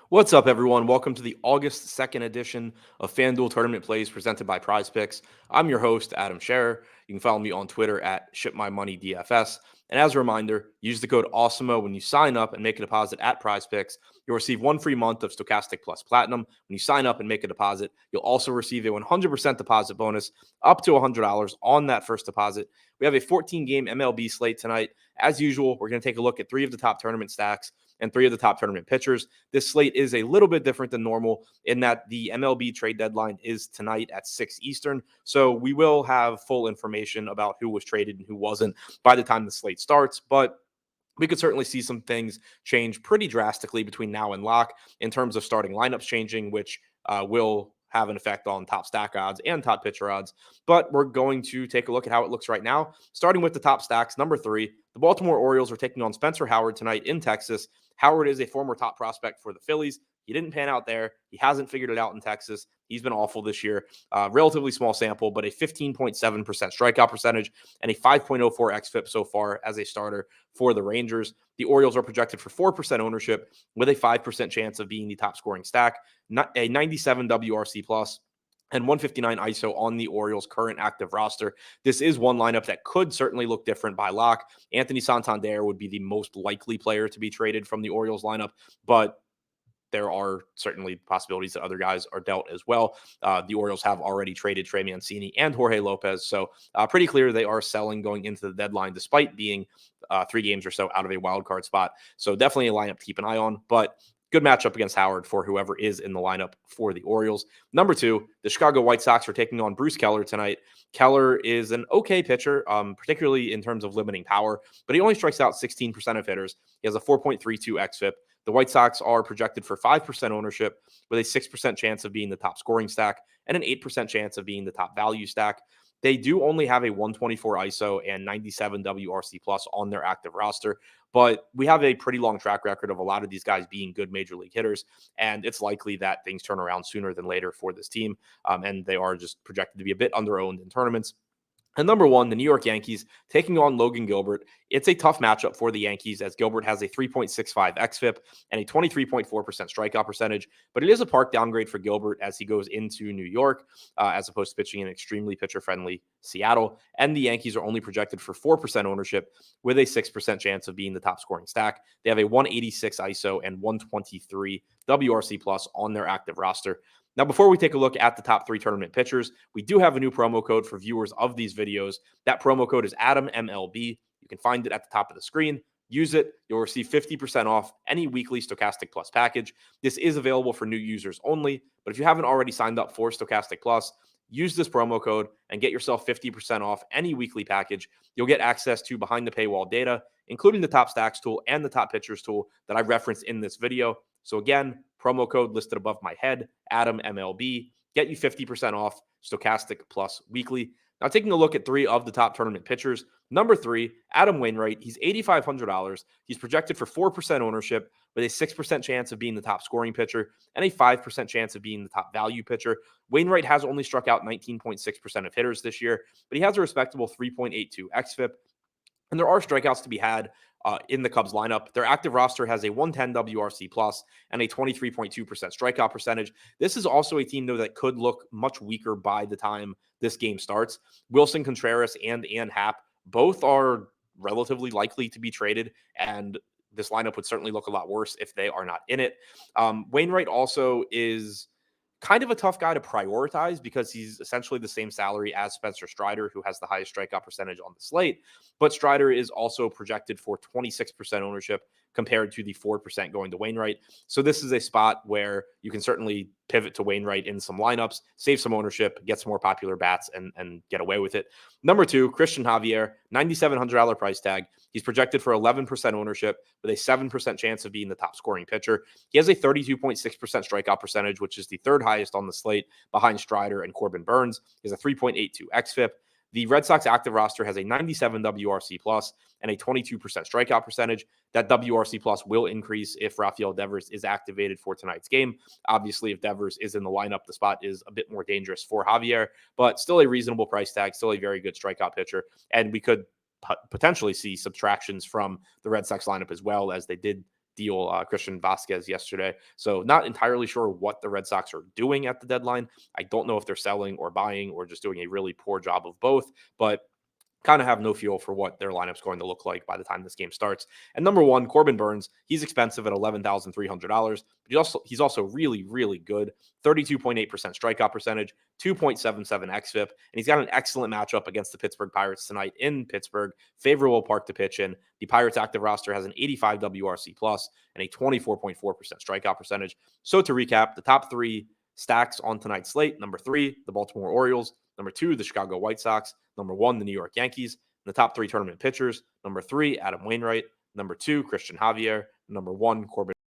What's up, everyone? Welcome to the August 2nd edition of FanDuel Tournament Plays presented by Prize Picks. I'm your host, Adam Scherer. You can follow me on Twitter at ShipMyMoneyDFS. And as a reminder, use the code AWESOMO when you sign up and make a deposit at Prize Picks. You'll receive one free month of Stokastic Plus Platinum. When you sign up and make a deposit, you'll also receive a 100% deposit bonus up to $100 on that first deposit. We have a 14-game MLB slate tonight. As usual, we're going to take a look at three of the top tournament stacks and three of the top tournament pitchers. This slate is a little bit different than normal in that the MLB trade deadline is tonight at 6 Eastern. So we will have full information about who was traded and who wasn't by the time the slate starts. But we could certainly see some things change pretty drastically between now and lock in terms of starting lineups changing, which will have an effect on top stack odds and top pitcher odds. But we're going to take a look at how it looks right now, starting with the top stacks. Number 3, the Baltimore Orioles are taking on Spencer Howard tonight in Texas. Howard is a former top prospect for the Phillies. He didn't pan out there. He hasn't figured it out in Texas. He's been awful this year. Relatively small sample, but a 15.7% strikeout percentage and a 5.04 xFIP so far as a starter for the Rangers. The Orioles are projected for 4% ownership with a 5% chance of being the top scoring stack, a 97 WRC plus, and 159 ISO on the Orioles' current active roster. This is one lineup that could certainly look different by lock. Anthony Santander would be the most likely player to be traded from the Orioles lineup, but there are certainly possibilities that other guys are dealt as well. The Orioles have already traded Trey Mancini and Jorge Lopez, so pretty clear they are selling going into the deadline, despite being 3 games or so out of a wild card spot. So definitely a lineup to keep an eye on, but good matchup against Howard for whoever is in the lineup for the Orioles. Number 2, the Chicago White Sox are taking on Bruce Keller tonight. Keller is an okay pitcher, particularly in terms of limiting power, but he only strikes out 16% of hitters. He has a 4.32 xFIP. The White Sox are projected for 5% ownership with a 6% chance of being the top scoring stack and an 8% chance of being the top value stack. They do only have a 124 ISO and 97 WRC plus on their active roster, but we have a pretty long track record of a lot of these guys being good major league hitters, and it's likely that things turn around sooner than later for this team, and they are just projected to be a bit underowned in tournaments. And number 1, the New York Yankees taking on Logan Gilbert. It's a tough matchup for the Yankees as Gilbert has a 3.65 xFIP and a 23.4% strikeout percentage, but it is a park downgrade for Gilbert as he goes into New York as opposed to pitching in extremely pitcher-friendly Seattle. And the Yankees are only projected for 4% ownership with a 6% chance of being the top scoring stack. They have a 186 ISO and 123 WRC plus on their active roster. Now, before we take a look at the top 3 tournament pitchers, we do have a new promo code for viewers of these videos. That promo code is AdamMLB. You can find it at the top of the screen. Use it. You'll receive 50% off any weekly Stokastic Plus package. This is available for new users only, but if you haven't already signed up for Stokastic Plus, use this promo code and get yourself 50% off any weekly package. You'll get access to behind the paywall data, including the top stacks tool and the top pitchers tool that I referenced in this video. So again, promo code listed above my head, AdamMLB, get you 50% off Stokastic Plus weekly. Now, taking a look at 3 of the top tournament pitchers. Number 3, Adam Wainwright. He's $8,500. He's projected for 4% ownership with a 6% chance of being the top scoring pitcher and a 5% chance of being the top value pitcher. Wainwright has only struck out 19.6% of hitters this year, but he has a respectable 3.82 xFIP. And there are strikeouts to be had in the Cubs lineup. Their active roster has a 110 WRC plus and a 23.2% strikeout percentage. This is also a team, though, that could look much weaker by the time this game starts. Wilson Contreras and Ian Happ both are relatively likely to be traded, and this lineup would certainly look a lot worse if they are not in it. Wainwright also is kind of a tough guy to prioritize because he's essentially the same salary as Spencer Strider, who has the highest strikeout percentage on the slate. But Strider is also projected for 26% ownership compared to the 4% going to Wainwright. So this is a spot where you can certainly pivot to Wainwright in some lineups, save some ownership, get some more popular bats, and get away with it. Number 2, Christian Javier, $9,700 price tag. He's projected for 11% ownership with a 7% chance of being the top scoring pitcher. He has a 32.6% strikeout percentage, which is the 3rd highest on the slate behind Strider and Corbin Burns. He has a 3.82 xFIP. The Red Sox active roster has a 97 WRC plus and a 22% strikeout percentage. That WRC plus will increase if Rafael Devers is activated for tonight's game. Obviously, if Devers is in the lineup, the spot is a bit more dangerous for Javier, but still a reasonable price tag, still a very good strikeout pitcher. And we could potentially see subtractions from the Red Sox lineup as well, as they did deal Christian Vasquez yesterday. So not entirely sure what the Red Sox are doing at the deadline. I don't know if they're selling or buying or just doing a really poor job of both, but kind of have no feel for what their lineup's going to look like by the time this game starts. And number one, Corbin Burns, he's expensive at $11,300, but he's also really, really good. 32.8% strikeout percentage, 2.77 xFIP, and he's got an excellent matchup against the Pittsburgh Pirates tonight in Pittsburgh. Favorable park to pitch in. The Pirates active roster has an 85 WRC plus and a 24.4% strikeout percentage. So to recap, the top three stacks on tonight's slate: number three, the Baltimore Orioles; number two, the Chicago White Sox; number one, the New York Yankees. And the top three tournament pitchers: number three, Adam Wainwright; number two, Christian Javier; number one, Corbin